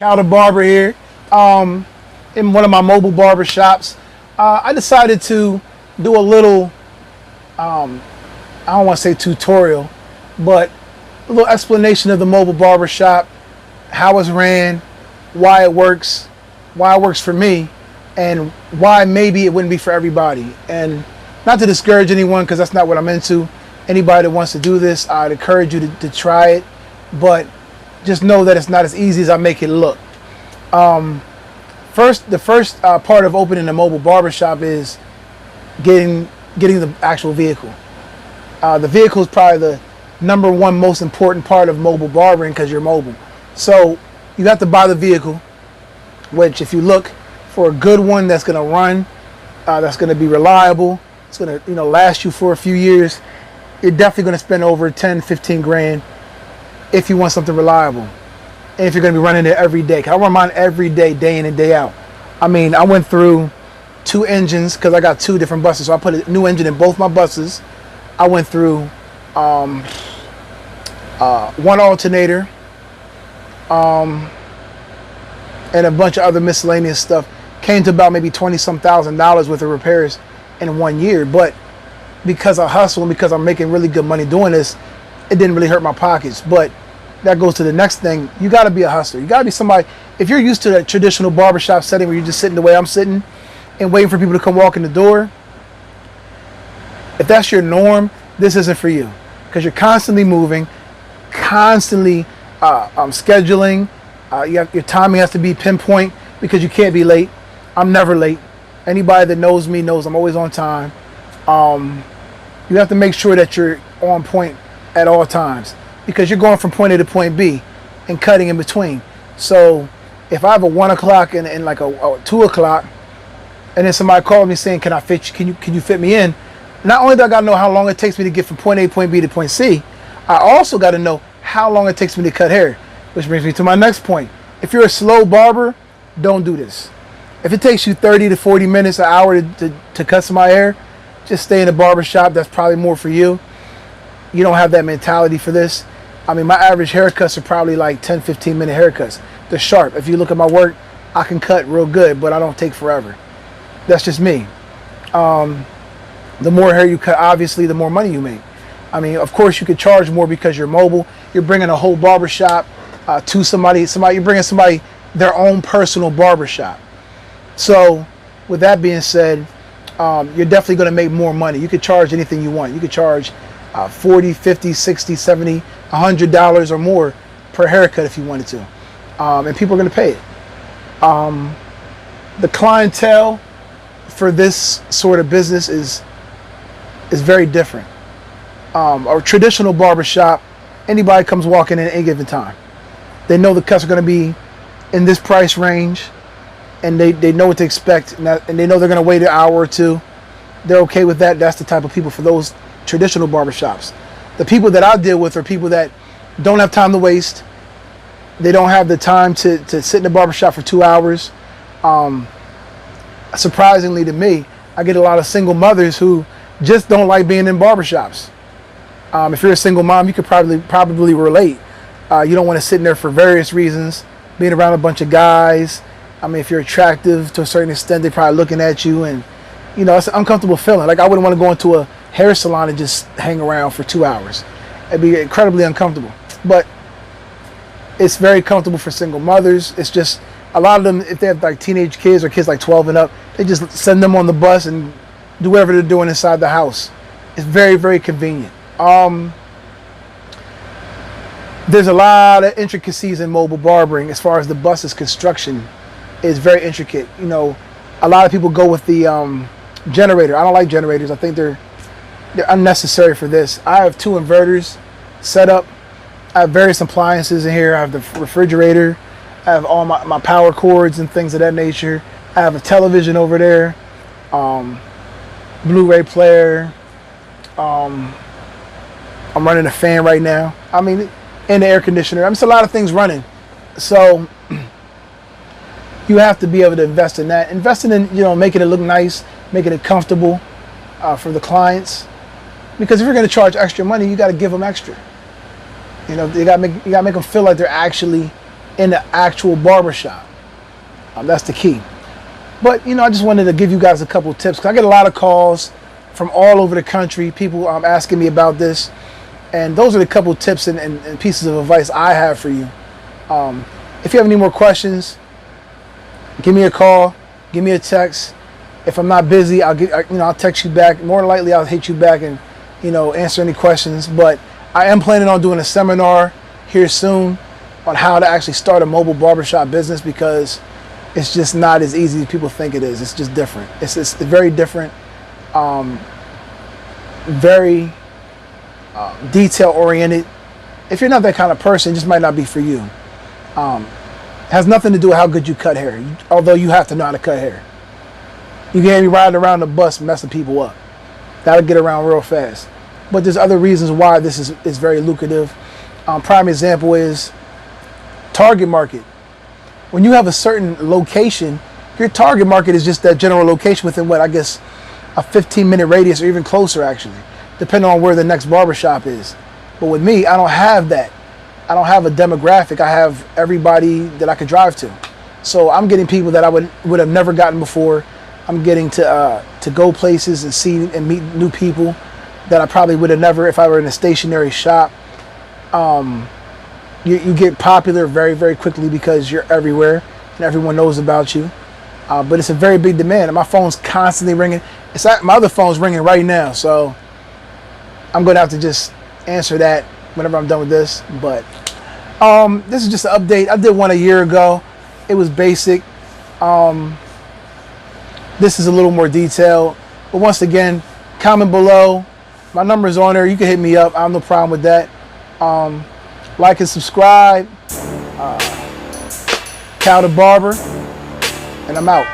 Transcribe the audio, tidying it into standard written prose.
Now the barber here, in one of my mobile barber shops. I decided to do a little, I don't want to say tutorial, but a little explanation of the mobile barber shop, how it's ran, why it works for me, and why maybe it wouldn't be for everybody. And not to discourage anyone, because that's not what I'm into. Anybody that wants to do this, I'd encourage you to try it, but just know that it's not as easy as I make it look. The first part of opening a mobile barbershop is getting the actual vehicle. The vehicle is probably the number one most important part of mobile barbering because you're mobile. So you have to buy the vehicle, which if you look for a good one that's going to run, that's going to be reliable, it's going to last you for a few years, you're definitely going to spend over 10, 15 grand if you want something reliable. And if you're going to be running it every day. I run mine every day, day in and day out. I mean, I went through 2 engines because I got 2 different buses. So I put a new engine in both my buses. I went through 1 alternator and a bunch of other miscellaneous stuff. Came to about maybe $20-some thousand worth of repairs in 1 year. But because I hustle and because I'm making really good money doing this, it didn't really hurt my pockets. But that goes to the next thing. You got to be a hustler. You got to be somebody. If you're used to that traditional barbershop setting where you're just sitting the way I'm sitting and waiting for people to come walk in the door, if that's your norm, this isn't for you, because you're constantly moving, constantly scheduling. Your timing has to be pinpoint because you can't be late. I'm never late. Anybody that knows me knows I'm always on time. You have to make sure that you're on point at all times, because you're going from point A to point B and cutting in between. So if I have a 1 o'clock and like a 2 o'clock, and then somebody called me saying, can I fit you? Can you fit me in? Not only do I got to know how long it takes me to get from point A, point B to point C, I also got to know how long it takes me to cut hair, which brings me to my next point. If you're a slow barber, don't do this. If it takes you 30 to 40 minutes, an hour to cut some of my hair, just stay in the barber shop. That's probably more for you. You don't have that mentality for this. I mean, my average haircuts are probably like 10, 15 minute haircuts. They're sharp. If you look at my work, I can cut real good, but I don't take forever. That's just me. The more hair you cut, obviously, the more money you make. I mean, of course, you could charge more because you're mobile. You're bringing a whole barbershop to somebody. You're bringing somebody their own personal barbershop. So, with that being said, you're definitely going to make more money. You could charge anything you want. You could charge $40, $50, $60, $70, $100 or more per haircut if you wanted to. And people are going to pay it. The clientele for this sort of business is very different. A traditional barbershop, anybody comes walking in at any given time. They know the cuts are going to be in this price range, and they know what to expect, and they know they're going to wait an hour or two. They're okay with that. That's the type of people for those traditional barbershops. The people that I deal with are people that don't have time to waste. They don't have the time to sit in the barbershop for 2 hours. Surprisingly to me, I get a lot of single mothers who just don't like being in barbershops. If you're a single mom, you could probably relate. You don't want to sit in there for various reasons, being around a bunch of guys. I mean, if you're attractive to a certain extent, they're probably looking at you, and it's an uncomfortable feeling. Like, I wouldn't want to go into a hair salon and just hang around for 2 hours. It'd be incredibly uncomfortable. But it's very comfortable for single mothers. It's just a lot of them, if they have like teenage kids or kids like 12 and up, they just send them on the bus and do whatever they're doing inside the house. It's very, very convenient. There's a lot of intricacies in mobile barbering as far as the bus's construction is very intricate. A lot of people go with the generator. I don't like generators. I think they're unnecessary for this. I have 2 inverters set up. I have various appliances in here. I have the refrigerator. I have all my power cords and things of that nature. I have a television over there, Blu-ray player. I'm running a fan right now. I mean, and the air conditioner. I mean, it's a lot of things running. So you have to be able to invest in that. Investing in, making it look nice, making it comfortable for the clients. Because if you're going to charge extra money, you got to give them extra. You got to make them feel like they're actually in the actual barbershop. That's the key. But, I just wanted to give you guys a couple of tips, because I get a lot of calls from all over the country, people asking me about this. And those are the couple of tips and pieces of advice I have for you. If you have any more questions, give me a call, give me a text. If I'm not busy, I'll text you back. More than likely, I'll hit you back and, answer any questions. But I am planning on doing a seminar here soon on how to actually start a mobile barbershop business, because it's just not as easy as people think it is. It's just different. It's very different, very detail oriented. If you're not that kind of person, it just might not be for you. It has nothing to do with how good you cut hair, although you have to know how to cut hair. You can't be riding around the bus messing people up. That'll get around real fast. But there's other reasons why this is very lucrative. Prime example is target market. When you have a certain location, your target market is just that general location within a 15-minute radius, or even closer, actually, depending on where the next barbershop is. But with me, I don't have that. I don't have a demographic. I have everybody that I could drive to. So I'm getting people that I would have never gotten before. I'm getting to go places and see and meet new people that I probably would have never if I were in a stationary shop. You get popular very, very quickly because you're everywhere and everyone knows about you. But it's a very big demand, and my phone's constantly ringing. My other phone's ringing right now, so I'm going to have to just answer that whenever I'm done with this. But this is just an update. I did one a year ago. It was basic. This is a little more detailed. But once again, comment below. My number's on there. You can hit me up. I have no problem with that. Like and subscribe. Cal the Barber, and I'm out.